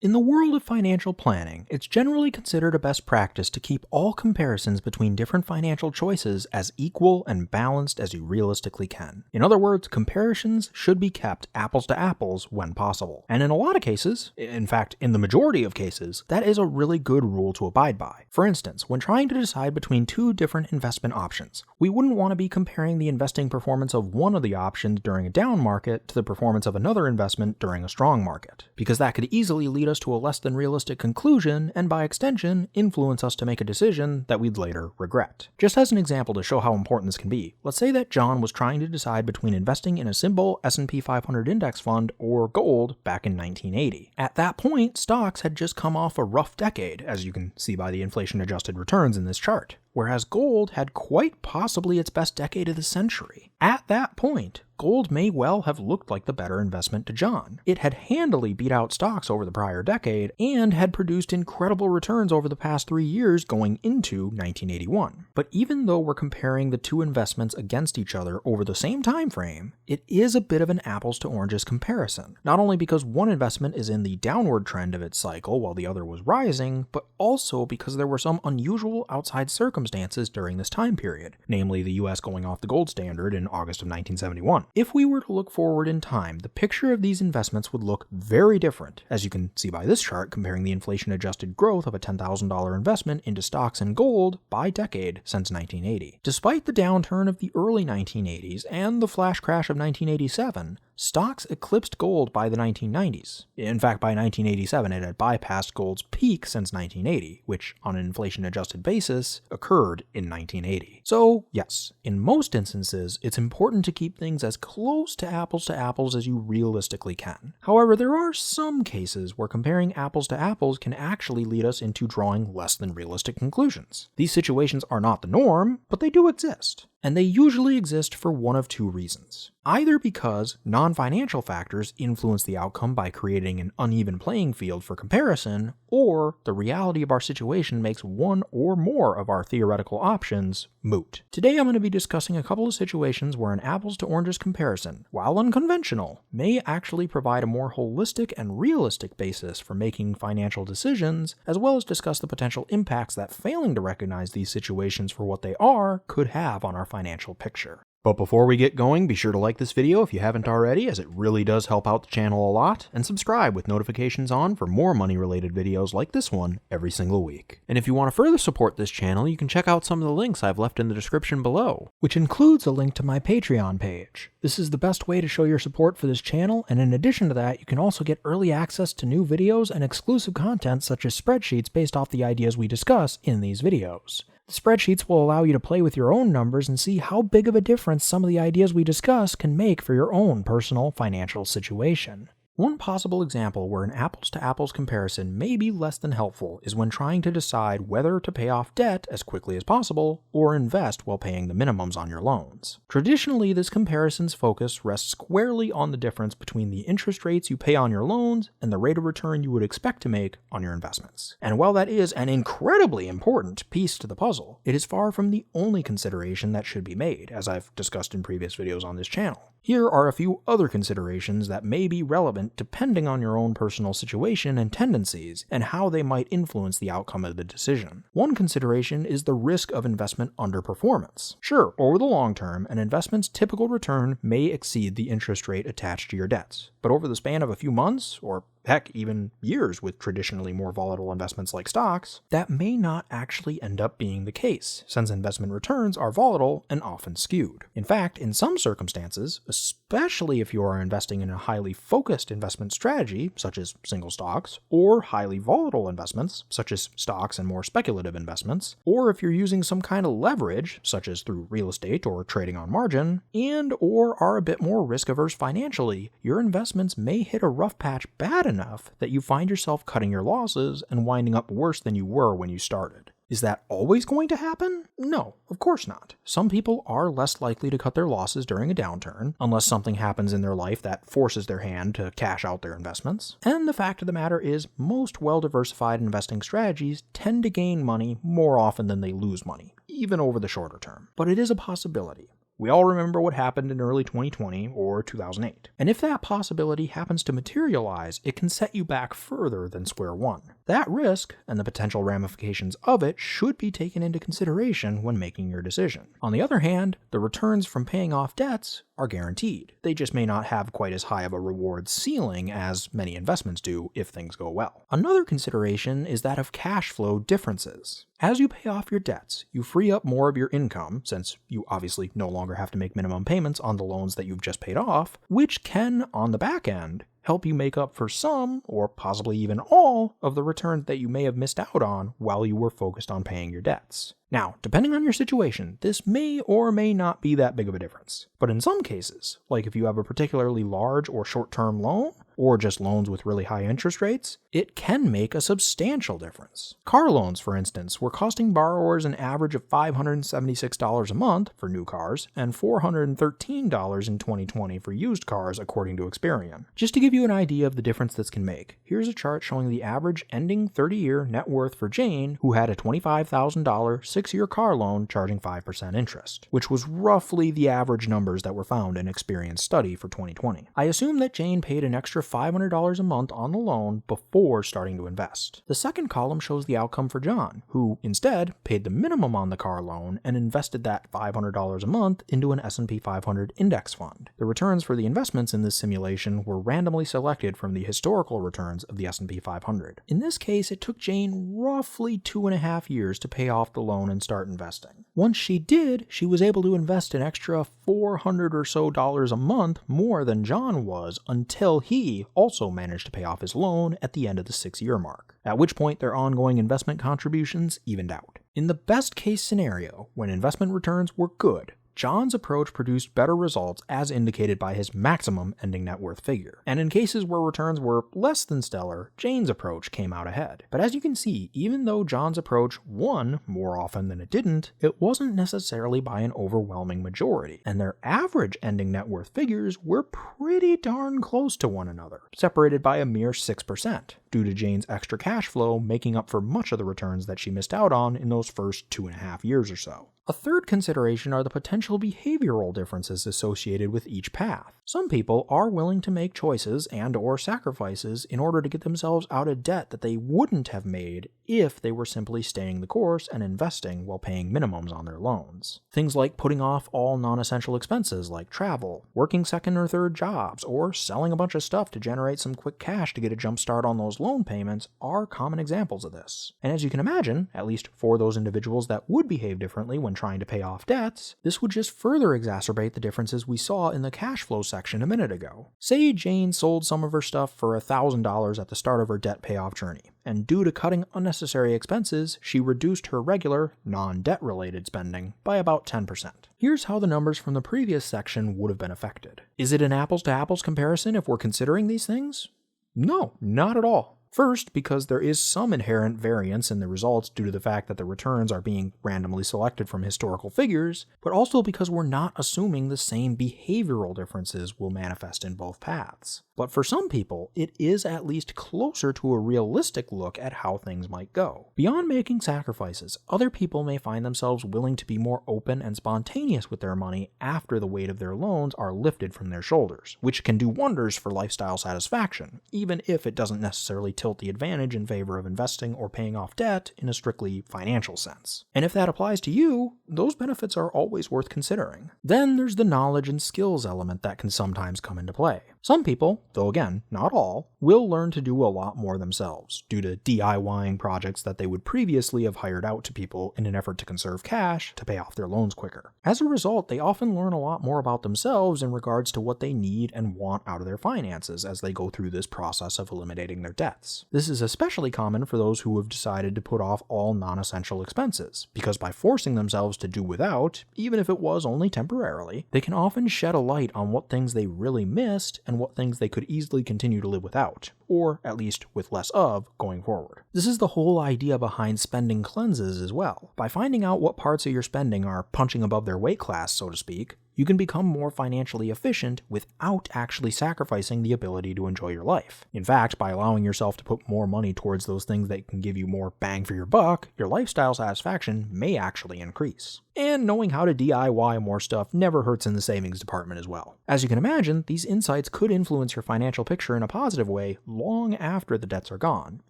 In the world of financial planning, it's generally considered a best practice to keep all comparisons between different financial choices as equal and balanced as you realistically can. In other words, comparisons should be kept apples to apples when possible. And in a lot of cases, in fact, in the majority of cases, that is a really good rule to abide by. For instance, when trying to decide between two different investment options, we wouldn't want to be comparing the investing performance of one of the options during a down market to the performance of another investment during a strong market, because that could easily lead us to a less than realistic conclusion and by extension influence us to make a decision that we'd later regret. Just as an example to show how important this can be, let's say that John was trying to decide between investing in a simple S&P 500 index fund or gold back in 1980. At that point, stocks had just come off a rough decade, as you can see by the inflation-adjusted returns in this chart, whereas gold had quite possibly its best decade of the century. At that point, gold may well have looked like the better investment to John. It had handily beat out stocks over the prior decade and had produced incredible returns over the past 3 years going into 1981. But even though we're comparing the two investments against each other over the same time frame, it is a bit of an apples to oranges comparison. Not only because one investment is in the downward trend of its cycle while the other was rising, but also because there were some unusual outside circumstances during this time period, namely the US going off the gold standard in August of 1971. If we were to look forward in time, the picture of these investments would look very different, as you can see by this chart comparing the inflation-adjusted growth of a $10,000 investment into stocks and gold by decade since 1980. Despite the downturn of the early 1980s and the flash crash of 1987, stocks eclipsed gold by the 1990s. In fact, by 1987, it had bypassed gold's peak since 1980, which, on an inflation-adjusted basis, occurred in 1980. So, yes, in most instances, it's important to keep things as close to apples as you realistically can. However, there are some cases where comparing apples to apples can actually lead us into drawing less than realistic conclusions. These situations are not the norm, but they do exist. And they usually exist for one of two reasons. Either because non-financial factors influence the outcome by creating an uneven playing field for comparison, or the reality of our situation makes one or more of our theoretical options moot. Today I'm going to be discussing a couple of situations where an apples to oranges comparison, while unconventional, may actually provide a more holistic and realistic basis for making financial decisions, as well as discuss the potential impacts that failing to recognize these situations for what they are could have on our financial picture. But before we get going, be sure to like this video if you haven't already, as it really does help out the channel a lot, and subscribe with notifications on for more money-related videos like this one every single week. And if you want to further support this channel, you can check out some of the links I've left in the description below, which includes a link to my Patreon page. This is the best way to show your support for this channel, and in addition to that, you can also get early access to new videos and exclusive content such as spreadsheets based off the ideas we discuss in these videos. The spreadsheets will allow you to play with your own numbers and see how big of a difference some of the ideas we discuss can make for your own personal financial situation. One possible example where an apples-to-apples comparison may be less than helpful is when trying to decide whether to pay off debt as quickly as possible or invest while paying the minimums on your loans. Traditionally, this comparison's focus rests squarely on the difference between the interest rates you pay on your loans and the rate of return you would expect to make on your investments. And while that is an incredibly important piece to the puzzle, it is far from the only consideration that should be made, as I've discussed in previous videos on this channel. Here are a few other considerations that may be relevant depending on your own personal situation and tendencies, and how they might influence the outcome of the decision. One consideration is the risk of investment underperformance. Sure, over the long term, an investment's typical return may exceed the interest rate attached to your debts, but over the span of a few months, or heck, even years with traditionally more volatile investments like stocks, that may not actually end up being the case, since investment returns are volatile and often skewed. In fact, in some circumstances, especially if you are investing in a highly focused investment strategy, such as single stocks, or highly volatile investments, such as stocks and more speculative investments, or if you're using some kind of leverage, such as through real estate or trading on margin, and or are a bit more risk-averse financially, your investments may hit a rough patch bad enough that you find yourself cutting your losses and winding up worse than you were when you started. Is that always going to happen? No, of course not. Some people are less likely to cut their losses during a downturn, unless something happens in their life that forces their hand to cash out their investments. And the fact of the matter is, most well-diversified investing strategies tend to gain money more often than they lose money, even over the shorter term. But it is a possibility. We all remember what happened in early 2020 or 2008. And if that possibility happens to materialize, it can set you back further than square one. That risk, and the potential ramifications of it, should be taken into consideration when making your decision. On the other hand, the returns from paying off debts are guaranteed. They just may not have quite as high of a reward ceiling as many investments do if things go well. Another consideration is that of cash flow differences. As you pay off your debts, you free up more of your income, since you obviously no longer have to make minimum payments on the loans that you've just paid off, which can, on the back end, help you make up for some, or possibly even all, of the returns that you may have missed out on while you were focused on paying your debts. Now, depending on your situation, this may or may not be that big of a difference. But in some cases, like if you have a particularly large or short-term loan, or just loans with really high interest rates, it can make a substantial difference. Car loans, for instance, were costing borrowers an average of $576 a month for new cars and $413 in 2020 for used cars, according to Experian. Just to give you an idea of the difference this can make, here's a chart showing the average ending 30-year net worth for Jane, who had a $25,000 6-year car loan charging 5% interest, which was roughly the average numbers that were found in Experian's study for 2020. I assume that Jane paid an extra $500 a month on the loan before starting to invest. The second column shows the outcome for John, who instead paid the minimum on the car loan and invested that $500 a month into an S&P 500 index fund. The returns for the investments in this simulation were randomly selected from the historical returns of the S&P 500. In this case, it took Jane roughly 2.5 years to pay off the loan and start investing. Once she did, she was able to invest an extra $400 or so a month more than John was until he also managed to pay off his loan at the end of the 6-year mark, at which point their ongoing investment contributions evened out. In the best case scenario, when investment returns were good, John's approach produced better results as indicated by his maximum ending net worth figure. And in cases where returns were less than stellar, Jane's approach came out ahead. But as you can see, even though John's approach won more often than it didn't, it wasn't necessarily by an overwhelming majority, and their average ending net worth figures were pretty darn close to one another, separated by a mere 6%, due to Jane's extra cash flow making up for much of the returns that she missed out on in those first 2.5 years or so. A third consideration are the potential behavioral differences associated with each path. Some people are willing to make choices and/or sacrifices in order to get themselves out of debt that they wouldn't have made if they were simply staying the course and investing while paying minimums on their loans. Things like putting off all non-essential expenses like travel, working second or third jobs, or selling a bunch of stuff to generate some quick cash to get a jump start on those loan payments are common examples of this. And as you can imagine, at least for those individuals that would behave differently when trying to pay off debts, this would just further exacerbate the differences we saw in the cash flow section a minute ago. Say Jane sold some of her stuff for $1,000 at the start of her debt payoff journey, and due to cutting unnecessary expenses, she reduced her regular, non-debt related spending by about 10%. Here's how the numbers from the previous section would have been affected. Is it an apples-to-apples comparison if we're considering these things? No, not at all. First, because there is some inherent variance in the results due to the fact that the returns are being randomly selected from historical figures, but also because we're not assuming the same behavioral differences will manifest in both paths. But for some people, it is at least closer to a realistic look at how things might go. Beyond making sacrifices, other people may find themselves willing to be more open and spontaneous with their money after the weight of their loans are lifted from their shoulders, which can do wonders for lifestyle satisfaction, even if it doesn't necessarily tilt the advantage in favor of investing or paying off debt in a strictly financial sense. And if that applies to you, those benefits are always worth considering. Then there's the knowledge and skills element that can sometimes come into play. Some people, though again, not all, will learn to do a lot more themselves due to DIYing projects that they would previously have hired out to people in an effort to conserve cash to pay off their loans quicker. As a result, they often learn a lot more about themselves in regards to what they need and want out of their finances as they go through this process of eliminating their debts. This is especially common for those who have decided to put off all non-essential expenses, because by forcing themselves to do without, even if it was only temporarily, they can often shed a light on what things they really missed and what things they could easily continue to live without, or at least with less of, going forward. This is the whole idea behind spending cleanses as well. By finding out what parts of your spending are punching above their weight class, so to speak, you can become more financially efficient without actually sacrificing the ability to enjoy your life. In fact, by allowing yourself to put more money towards those things that can give you more bang for your buck, your lifestyle satisfaction may actually increase. And knowing how to DIY more stuff never hurts in the savings department as well. As you can imagine, these insights could influence your financial picture in a positive way long after the debts are gone,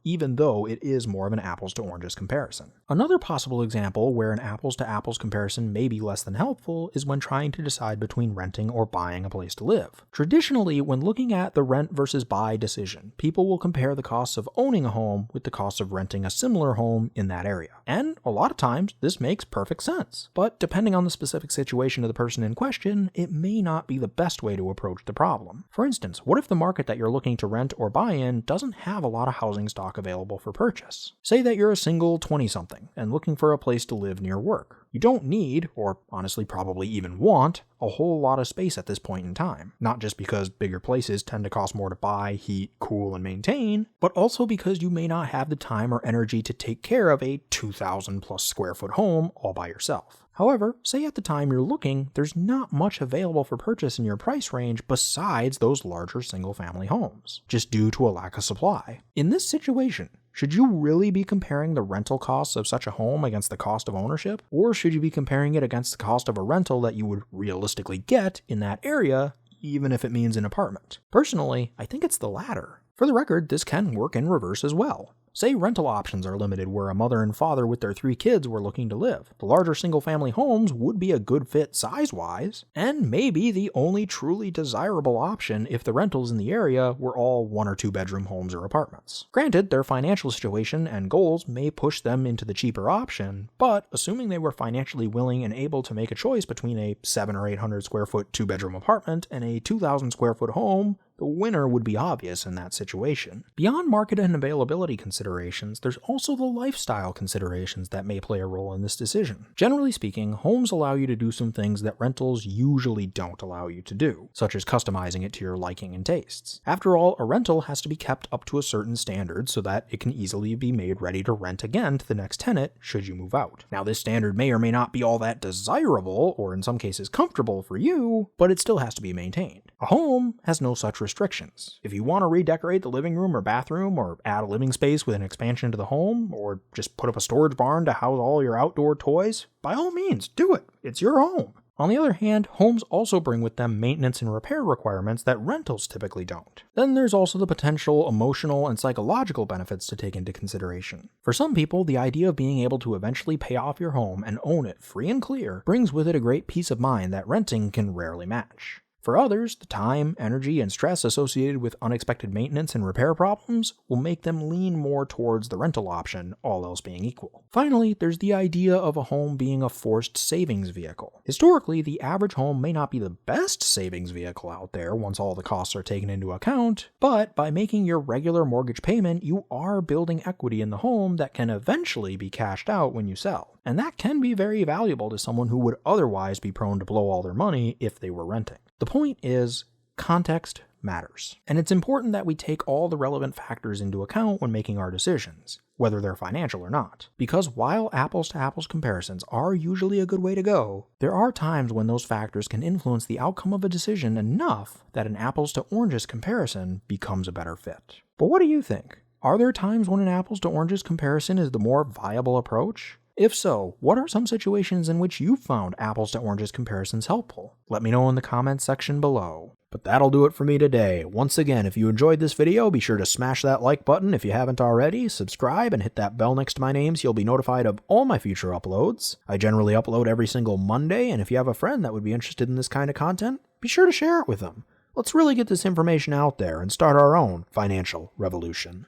even though it is more of an apples to oranges comparison. Another possible example where an apples to apples comparison may be less than helpful is when trying to decide between renting or buying a place to live. Traditionally, when looking at the rent versus buy decision, people will compare the costs of owning a home with the cost of renting a similar home in that area. And a lot of times, this makes perfect sense. But depending on the specific situation of the person in question, it may not be the best way to approach the problem. For instance, what if the market that you're looking to rent or buy in doesn't have a lot of housing stock available for purchase? Say that you're a single 20-something and looking for a place to live near work. You don't need, or honestly probably even want, a whole lot of space at this point in time. Not just because bigger places tend to cost more to buy, heat, cool, and maintain, but also because you may not have the time or energy to take care of a 2,000 plus square foot home all by yourself. However, say at the time you're looking, there's not much available for purchase in your price range besides those larger single-family homes, just due to a lack of supply. In this situation, should you really be comparing the rental costs of such a home against the cost of ownership? Or should you be comparing it against the cost of a rental that you would realistically get in that area, even if it means an apartment? Personally, I think it's the latter. For the record, this can work in reverse as well. Say rental options are limited where a mother and father with their 3 kids were looking to live. The larger single-family homes would be a good fit size-wise, and maybe the only truly desirable option if the rentals in the area were all 1 or 2 bedroom homes or apartments. Granted, their financial situation and goals may push them into the cheaper option, but assuming they were financially willing and able to make a choice between a 700 or 800 square foot 2-bedroom apartment and a 2,000 square foot home, the winner would be obvious in that situation. Beyond market and availability considerations, there's also the lifestyle considerations that may play a role in this decision. Generally speaking, homes allow you to do some things that rentals usually don't allow you to do, such as customizing it to your liking and tastes. After all, a rental has to be kept up to a certain standard so that it can easily be made ready to rent again to the next tenant should you move out. Now, this standard may or may not be all that desirable, or in some cases comfortable for you, but it still has to be maintained. A home has no such restrictions. If you want to redecorate the living room or bathroom, or add a living space with an expansion to the home, or just put up a storage barn to house all your outdoor toys, by all means, do it. It's your home. On the other hand, homes also bring with them maintenance and repair requirements that rentals typically don't. Then there's also the potential emotional and psychological benefits to take into consideration. For some people, the idea of being able to eventually pay off your home and own it free and clear brings with it a great peace of mind that renting can rarely match. For others, the time, energy, and stress associated with unexpected maintenance and repair problems will make them lean more towards the rental option, all else being equal. Finally, there's the idea of a home being a forced savings vehicle. Historically, the average home may not be the best savings vehicle out there once all the costs are taken into account, but by making your regular mortgage payment, you are building equity in the home that can eventually be cashed out when you sell. And that can be very valuable to someone who would otherwise be prone to blow all their money if they were renting. The point is, context matters. And it's important that we take all the relevant factors into account when making our decisions, whether they're financial or not. Because while apples-to-apples comparisons are usually a good way to go, there are times when those factors can influence the outcome of a decision enough that an apples-to-oranges comparison becomes a better fit. But what do you think? Are there times when an apples-to-oranges comparison is the more viable approach? If so, what are some situations in which you've found apples to oranges comparisons helpful? Let me know in the comments section below. But that'll do it for me today. Once again, if you enjoyed this video, be sure to smash that like button if you haven't already, subscribe, and hit that bell next to my name so you'll be notified of all my future uploads. I generally upload every single Monday, and if you have a friend that would be interested in this kind of content, be sure to share it with them. Let's really get this information out there and start our own financial revolution.